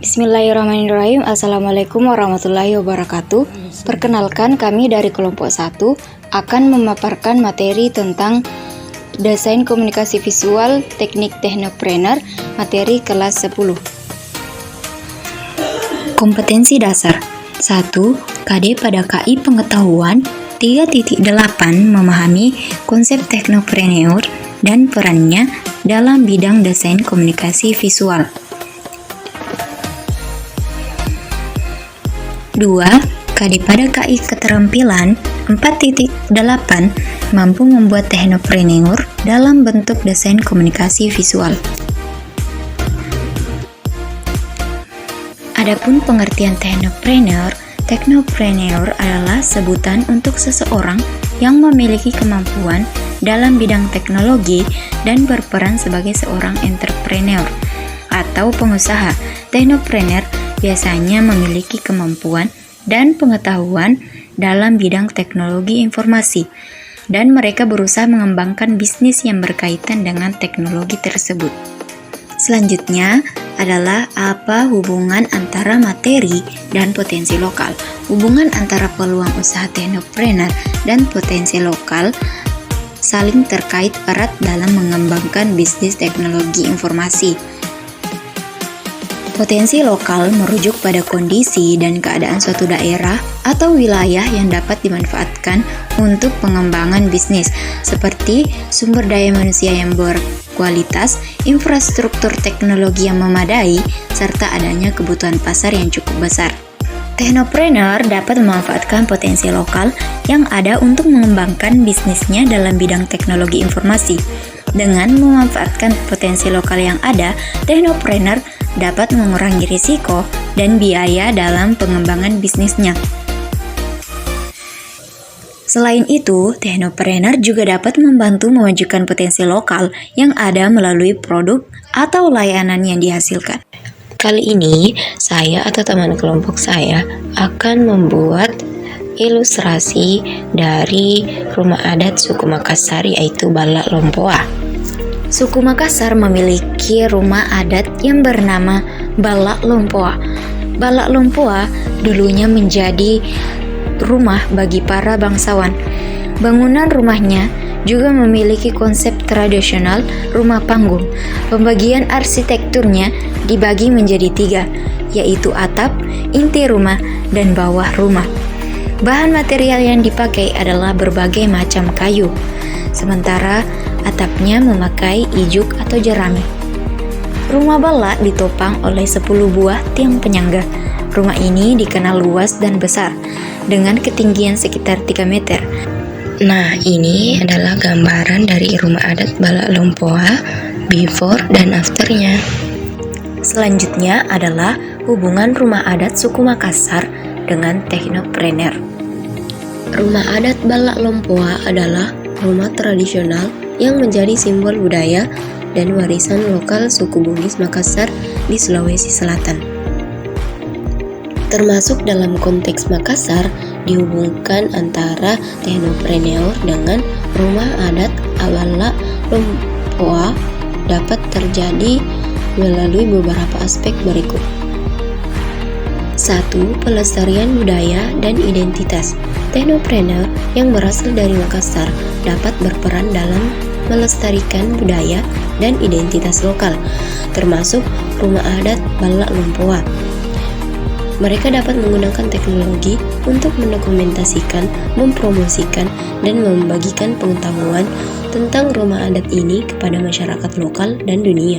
Bismillahirrahmanirrahim. Assalamualaikum warahmatullahi wabarakatuh. Perkenalkan, kami dari kelompok 1 akan memaparkan materi tentang desain komunikasi visual teknik teknopreneur, materi kelas 10. Kompetensi dasar 1. KD pada KI pengetahuan 3.8 memahami konsep teknopreneur dan perannya dalam bidang desain komunikasi visual. 2. KD pada KI keterampilan 4.8 mampu membuat teknopreneur dalam bentuk desain komunikasi visual. Adapun pengertian teknopreneur adalah sebutan untuk seseorang yang memiliki kemampuan dalam bidang teknologi dan berperan sebagai seorang entrepreneur atau pengusaha. Teknopreneur biasanya memiliki kemampuan dan pengetahuan dalam bidang teknologi informasi, dan mereka berusaha mengembangkan bisnis yang berkaitan dengan teknologi tersebut. Selanjutnya adalah apa hubungan antara materi dan potensi lokal. Hubungan antara peluang usaha teknopreneur dan potensi lokal saling terkait erat dalam mengembangkan bisnis teknologi informasi. Potensi lokal merujuk pada kondisi dan keadaan suatu daerah atau wilayah yang dapat dimanfaatkan untuk pengembangan bisnis, seperti sumber daya manusia yang berkualitas, infrastruktur teknologi yang memadai, serta adanya kebutuhan pasar yang cukup besar. Teknopreneur dapat memanfaatkan potensi lokal yang ada untuk mengembangkan bisnisnya dalam bidang teknologi informasi. Dengan memanfaatkan potensi lokal yang ada, teknopreneur dapat mengurangi risiko dan biaya dalam pengembangan bisnisnya. Selain itu, teknopreneur juga dapat membantu memajukan potensi lokal yang ada melalui produk atau layanan yang dihasilkan. Kali ini, saya atau teman kelompok saya akan membuat ilustrasi dari rumah adat suku Makassar, yaitu Balak Lompoa. Suku Makassar memiliki rumah adat yang bernama Balak Lompoa. Balak Lompoa dulunya menjadi rumah bagi para bangsawan. Bangunan rumahnya juga memiliki konsep tradisional rumah panggung. Pembagian arsitekturnya dibagi menjadi 3, yaitu atap, inti rumah, dan bawah rumah. Bahan material yang dipakai adalah berbagai macam kayu, sementara atapnya memakai ijuk atau jerami. Rumah Balak ditopang oleh 10 buah tiang penyangga. Rumah ini dikenal luas dan besar, dengan ketinggian sekitar 3 meter. Nah, ini adalah gambaran dari rumah adat Balak Lompoa before dan afternya. Selanjutnya adalah hubungan rumah adat suku Makassar dengan teknopreneur. Rumah adat Balak Lompoa adalah rumah tradisional yang menjadi simbol budaya dan warisan lokal suku Bugis Makassar di Sulawesi Selatan. Termasuk dalam konteks Makassar, dihubungkan antara teknopreneur dengan rumah adat Balak Lompoa dapat terjadi melalui beberapa aspek berikut. 1. Pelestarian budaya dan identitas. Teknopreneur yang berasal dari Makassar dapat berperan dalam melestarikan budaya dan identitas lokal, termasuk rumah adat Balak Lompoa. Mereka dapat menggunakan teknologi untuk mendokumentasikan, mempromosikan, dan membagikan pengetahuan tentang rumah adat ini kepada masyarakat lokal dan dunia.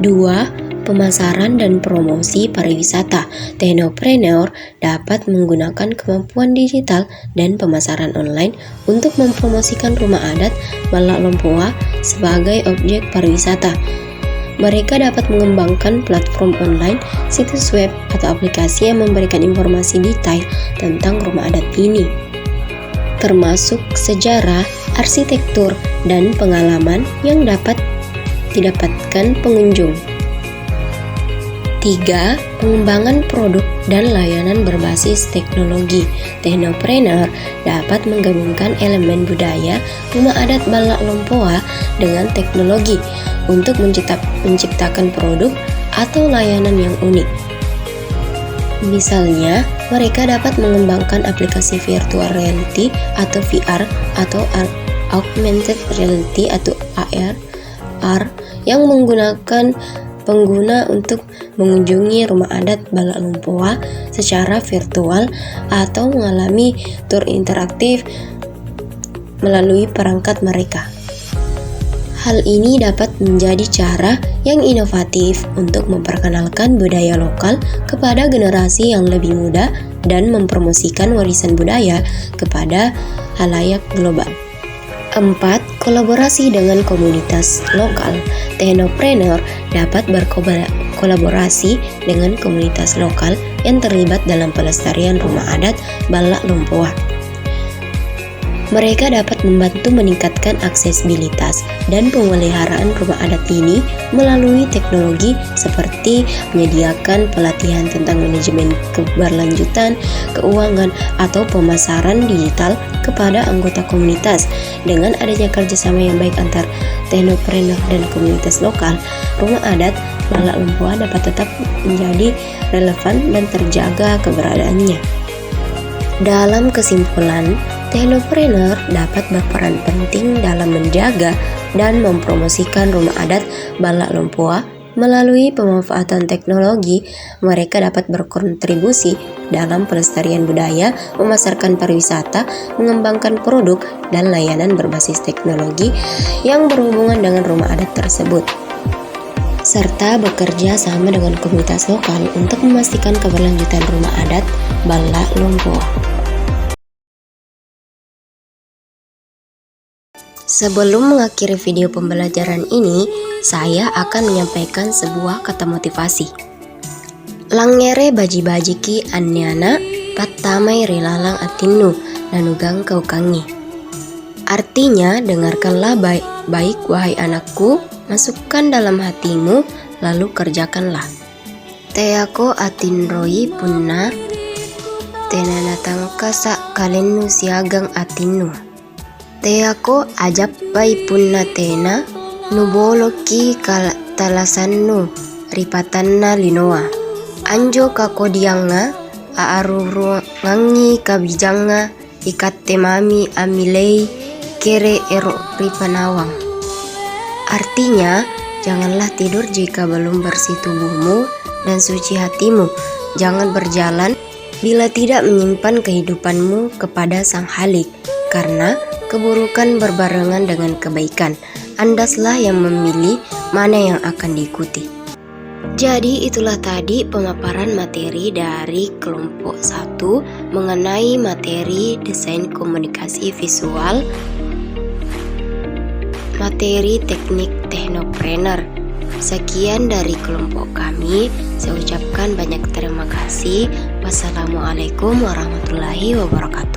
2. Pemasaran dan promosi pariwisata. Teknopreneur dapat menggunakan kemampuan digital dan pemasaran online untuk mempromosikan rumah adat Balak Lompoa sebagai objek pariwisata. Mereka dapat mengembangkan platform online, situs web, atau aplikasi yang memberikan informasi detail tentang rumah adat ini, termasuk sejarah, arsitektur, dan pengalaman yang dapat didapatkan pengunjung. 3. Pengembangan produk dan layanan berbasis teknologi. Teknopreneur dapat menggabungkan elemen budaya rumah adat Balak Lompoa dengan teknologi untuk menciptakan produk atau layanan yang unik. Misalnya, mereka dapat mengembangkan aplikasi virtual reality atau VR atau augmented reality atau AR yang menggunakan pengguna untuk mengunjungi rumah adat Balak Lumpuwa secara virtual atau mengalami tur interaktif melalui perangkat mereka. Hal ini dapat menjadi cara yang inovatif untuk memperkenalkan budaya lokal kepada generasi yang lebih muda dan mempromosikan warisan budaya kepada halayak global. 4. Kolaborasi dengan komunitas lokal. Teknopreneur dapat berkolaborasi dengan komunitas lokal yang terlibat dalam pelestarian rumah adat Balak Lumpuwa. Mereka dapat membantu meningkatkan aksesibilitas dan pemeliharaan rumah adat ini melalui teknologi seperti menyediakan pelatihan tentang manajemen keberlanjutan, keuangan, atau pemasaran digital kepada anggota komunitas. Dengan adanya kerjasama yang baik antar teknopreneur dan komunitas lokal, rumah adat Balak Lumpuwa dapat tetap menjadi relevan dan terjaga keberadaannya. Dalam kesimpulan, teknopreneur dapat berperan penting dalam menjaga dan mempromosikan rumah adat Balak Lumpuwa. Melalui pemanfaatan teknologi, mereka dapat berkontribusi dalam pelestarian budaya, memasarkan pariwisata, mengembangkan produk dan layanan berbasis teknologi yang berhubungan dengan rumah adat tersebut, serta bekerja sama dengan komunitas lokal untuk memastikan keberlanjutan rumah adat Balak Lumpuwa. Sebelum mengakhiri video pembelajaran ini, saya akan menyampaikan sebuah kata motivasi. Langere baji-baji ki anyana patamai rilalang atinnu nanugang kaukangi. Artinya, dengarkanlah baik-baik wahai anakku, masukkan dalam hatimu, lalu kerjakanlah. Teako atinroi punna tenanatangka sa kalennu siagang atinnu. Teako ajappai punna tena nuboloki talasannu ripatanna linoa. Anjo kakodianga aaruruangi kabijanga ikatte mami amilei kere ero ripanawang. Artinya, janganlah tidur jika belum bersih tubuhmu dan suci hatimu. Jangan berjalan bila tidak menyimpan kehidupanmu kepada Sang Halik, karena keburukan berbarengan dengan kebaikan. Andaslah yang memilih mana yang akan diikuti. Jadi itulah tadi pemaparan materi dari kelompok 1 mengenai materi desain komunikasi visual, materi teknik teknopreneur. Sekian dari kelompok kami. Saya ucapkan banyak terima kasih. Wassalamualaikum warahmatullahi wabarakatuh.